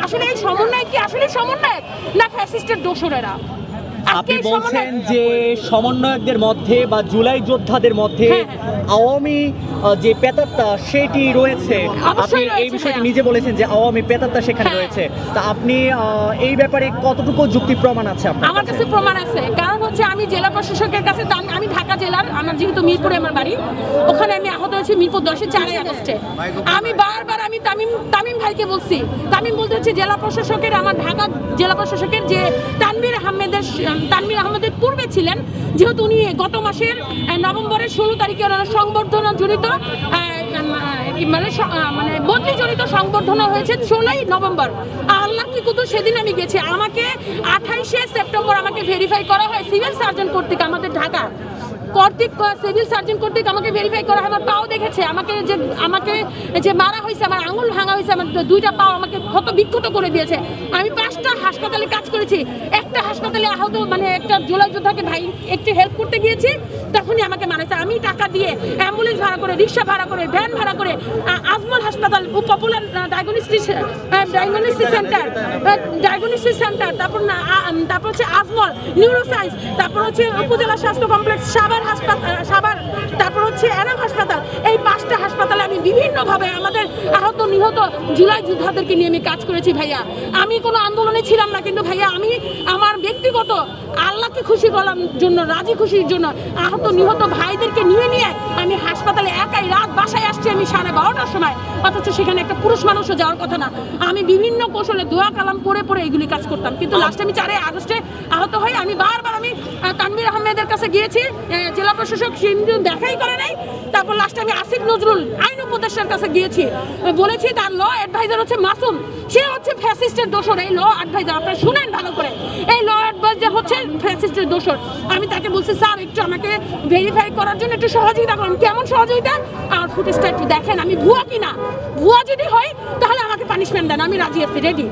আসলে এই সমন্বয় কি আসলে সমন্বয় না ফ্যাসিস্টের দোসরেরা? আপনি বলছেন যে সমন্বয়কদের মধ্যে বা জুলাই যোদ্ধাদের মধ্যে আওয়ামী যে পেতাত্তা সেটি রয়েছে। আপনি এই বিষয়টি নিজে বলেছেন যে আওয়ামী পেতাত্তা সেখানে রয়েছে। তা আপনি এই ব্যাপারে কতটুকু যুক্তি প্রমাণ আছে আপনার? আমার কাছে প্রমাণ আছে, কারণ হচ্ছে আমি জেলা প্রশাসকের কাছে, আমি ঢাকা জেলার, আমার যেহেতু মিরপুরে আমার বাড়ি, ওখানে আমি আহত হয়েছি মিরপুর 10-এর 4 আগস্টে। আমি বারবার আমি তামিম ভাইকে বলছি, তামিম বলতে হচ্ছে জেলা প্রশাসকের, আমার ঢাকা জেলা প্রশাসকের যে তানভীর আহমেদের পূর্বে ছিলেন, যেহেতু উনি গত মাসের নভেম্বরের 16 তারিখে সংবর্ধনা জড়িত মানে বদলি জড়িত সংবর্ধনা হয়েছে 16ই নভেম্বর। আল্লাহ কি কুতুব, সেদিন আমি গেছি, আমাকে 28শে সেপ্টেম্বর আমাকে ভেরিফাই করা হয় সিভিল সার্জন কর্তৃক, আমাদের ঢাকা সিভিল সার্জন কর্তৃক আমাকে ভেরিফাই করা হয়। আমার পাও দেখেছে, আমাকে যে মারা হয়েছে, আমার আঙুল ভাঙা হয়েছে, আমার 2টা পাও আমাকে ক্ষত বিক্ষত করে দিয়েছে। আমি 5টা হাসপাতালে কাজ করেছি, একটা হাসপাতালে আহত মানে একটা জুলাই যোদ্ধাকে ভাই একটু হেল্প করতে গিয়েছি, তখনই আমাকে মারাছে। আমি টাকা দিয়ে অ্যাম্বুলেন্স ভাড়া করে, রিক্সা ভাড়া করে, ভ্যান ভাড়া করে আজমল হাসপাতাল, পপুলার ডায়াগনস্টিক সেন্টার, তারপর হচ্ছে আজমল নিউরোসায়েন্স, তারপর হচ্ছে উপজেলা স্বাস্থ্য কমপ্লেক্স সাভার, তারপর হচ্ছে এনাম হাসপাতাল, এই 5টা হাসপাতালে আমি বিভিন্নভাবে আমাদের আহত নিহত জুলাই যোদ্ধাদেরকে নিয়ে আমি কাজ করেছি ভাইয়া। আমি কোনো আন্দোলনে ছিলাম না, কিন্তু ভাইয়া আমি আমার ব্যক্তিগত আল্লাহকে খুশি করার জন্য, রাজি খুশির জন্য আহত নিহত ভাইদেরকে নিয়ে আমি হাসপাতালে একাই রাত বাসায় আসছি আমি 12:30টার সময়, অথচ সেখানে একটা পুরুষ মানুষও যাওয়ার কথা না। আমি বিভিন্ন কৌশলে দোয়া কালাম পড়ে এগুলি কাজ করতাম, কিন্তু লাস্টে আমি 4 আগস্টে আহত হই। আমি বারবার আমি তানভীর আহমেদের কাছে গিয়েছি, জেলা প্রশাসক দেখাই করে নাই। তারপর লাস্টে আমি আসিফ নজরুল আইন উপদেষ্টার কাছে গিয়েছি, বলেছি তার ল অ্যাডভাইজার হচ্ছে মাসুম, সে হচ্ছে ফ্যাসিস্টের দোসর। এই ল অ্যাডভাইজার আপনারা শুনেন ভালো করে, এই ল অ্যাডভাইজার হচ্ছে ফ্যাসিস্টের দোসর। আমি তাকে বলছি স্যার একটু আমাকে ভেরিফাই করার জন্য একটু সহযোগিতা করেন। কেমন সহযোগিতা? আর ফুটেজটা একটু দেখেন, আমি ভুয়া কিনা, ভুয়া যদি হয় তাহলে আমাকে পানিশমেন্ট দেন, আমি রাজি আছি, রেডি।